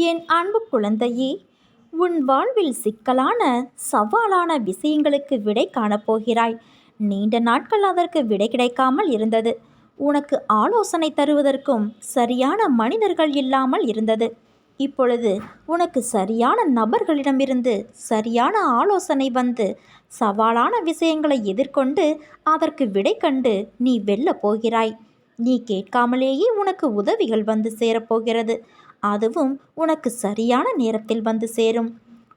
என் அன்பு குழந்தையே, உன் வாழ்வில் சிக்கலான சவாலான விஷயங்களுக்கு விடை காணப்போகிறாய். நீண்ட நாட்கள் அதற்கு விடை கிடைக்காமல் இருந்தது. உனக்கு ஆலோசனை தருவதற்கும் சரியான மனிதர்கள் இல்லாமல் இருந்தது. இப்பொழுது உனக்கு சரியான நபர்களிடமிருந்து சரியான ஆலோசனை வந்து சவாலான விஷயங்களை எதிர்கொண்டு அதற்கு விடை கண்டு நீ வெல்லப் போகிறாய். நீ கேட்காமலேயே உனக்கு உதவிகள் வந்து சேரப்போகிறது. அதுவும் உனக்கு சரியான நேரத்தில் வந்து சேரும்.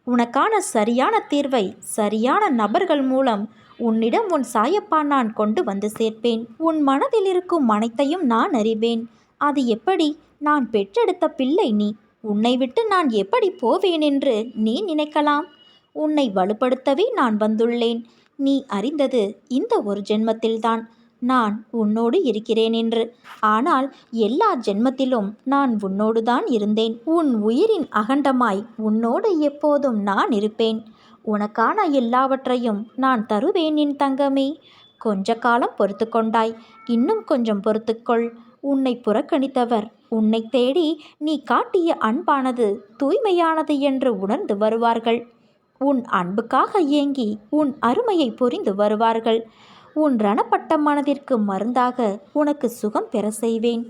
உனக்கான சரியான தீர்வை சரியான நபர்கள் மூலம் உன்னிடம் உன் சாயப்பா நான் கொண்டு வந்து சேர்ப்பேன். உன் மனதில் இருக்கும் அனைத்தையும் நான் அறிவேன். அது எப்படி? நான் பெற்றெடுத்த பிள்ளை நீ. உன்னை விட்டு நான் எப்படி போவேன் என்று நீ நினைக்கலாம். உன்னை வலுப்படுத்தவே நான் வந்துள்ளேன். நீ அறிந்தது இந்த ஒரு ஜென்மத்தில்தான் நான் உன்னோடு இருக்கிறேன் என்று. ஆனால் எல்லா ஜென்மத்திலும் நான் உன்னோடுதான் இருந்தேன். உன் உயிரின் அகண்டமாய் உன்னோடு எப்போதும் நான் இருப்பேன். உனக்கான எல்லாவற்றையும் நான் தருவேன் என் தங்கமே. கொஞ்ச காலம் பொறுத்து கொண்டாய், இன்னும் கொஞ்சம் பொறுத்துக்கொள். உன்னை புறக்கணித்தவர் உன்னை தேடி நீ காட்டிய அன்பானது தூய்மையானது என்று உணர்ந்து வருவார்கள். உன் அன்புக்காக ஏங்கி உன் அருமையை புரிந்து வருவார்கள். உன் ரணப்பட்ட மனதிற்கு மருந்தாக உனக்கு சுகம் பெற செய்வேன்.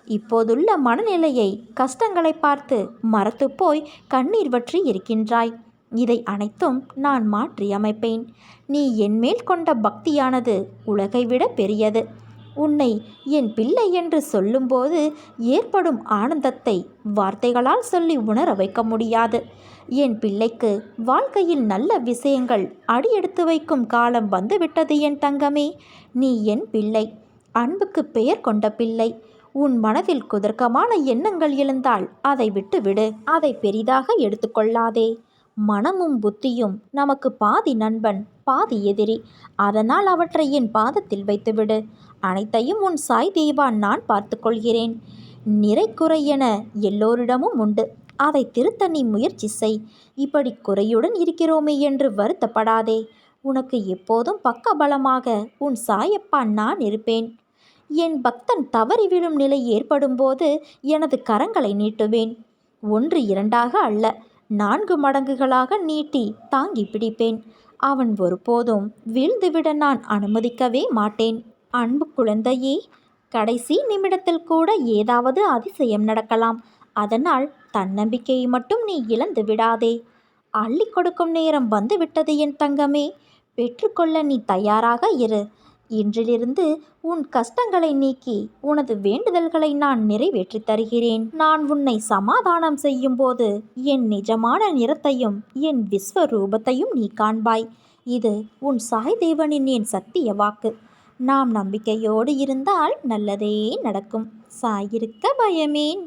இப்போதுள்ள மனநிலையை கஷ்டங்களை பார்த்து மறத்து போய் கண்ணீர் வற்றி இருக்கின்றாய். இதை அனைத்தும் நான் மாற்றி அமைப்பேன். நீ என்மேல் கொண்ட பக்தியானது உலகை விட பெரியது. உன்னை என் பிள்ளை என்று சொல்லும்போது ஏற்படும் ஆனந்தத்தை வார்த்தைகளால் சொல்லி உணர வைக்க முடியாது. என் பிள்ளைக்கு வாழ்க்கையில் நல்ல விஷயங்கள் அடியெடுத்து வைக்கும் காலம் வந்துவிட்டது என் தங்கமே. நீ என் பிள்ளை, அன்புக்கு பெயர் கொண்ட பிள்ளை. உன் மனதில் குதர்க்கமான எண்ணங்கள் எழுந்தால் அதை விட்டுவிடு. அதை பெரிதாக எடுத்துக்கொள்ளாதே. மனமும் புத்தியும் நமக்கு பாதி நண்பன் பாதி எதிரி. அதனால் அவற்றை என் பாதத்தில் வைத்துவிடு. அனைத்தையும் உன் சாய் தேவா நான் பார்த்து கொள்கிறேன். நிறை குறை என எல்லோரிடமும் உண்டு. அதை திருத்த நீ முயற்சி செய். இப்படி குறையுடன் இருக்கிறோமே என்று வருத்தப்படாதே. உனக்கு எப்போதும் பக்கபலமாக உன் சாயப்பா நான் இருப்பேன். என் பக்தன் தவறி விழும் நிலை ஏற்படும் போது எனது கரங்களை நீட்டுவேன். 1 2 அல்ல, 4 மடங்குகளாக நீட்டி தாங்கி பிடிப்பேன். அவன் ஒருபோதும் வீழ்ந்துவிட நான் அனுமதிக்கவே மாட்டேன். அன்பு குழந்தையே, கடைசி நிமிடத்தில் கூட ஏதாவது அதிசயம் நடக்கலாம். அதனால் தன்னம்பிக்கையை மட்டும் நீ இழந்து விடாதே. அள்ளி கொடுக்கும் நேரம் வந்துவிட்டது என் தங்கமே. பெற்றுக்கொள்ள நீ தயாராக இரு. இன்றிலிருந்து உன் கஷ்டங்களை நீக்கி உனது வேண்டுதல்களை நான் நிறைவேற்றி தருகிறேன். நான் உன்னை சமாதானம் செய்யும் போது என் நிஜமான நிறத்தையும் என் விஸ்வரூபத்தையும் நீ காண்பாய். இது உன் சாய் தேவனின் என் சத்திய வாக்கு. நாம் நம்பிக்கையோடு இருந்தால் நல்லதே நடக்கும். சாயிருக்க பயமேன்.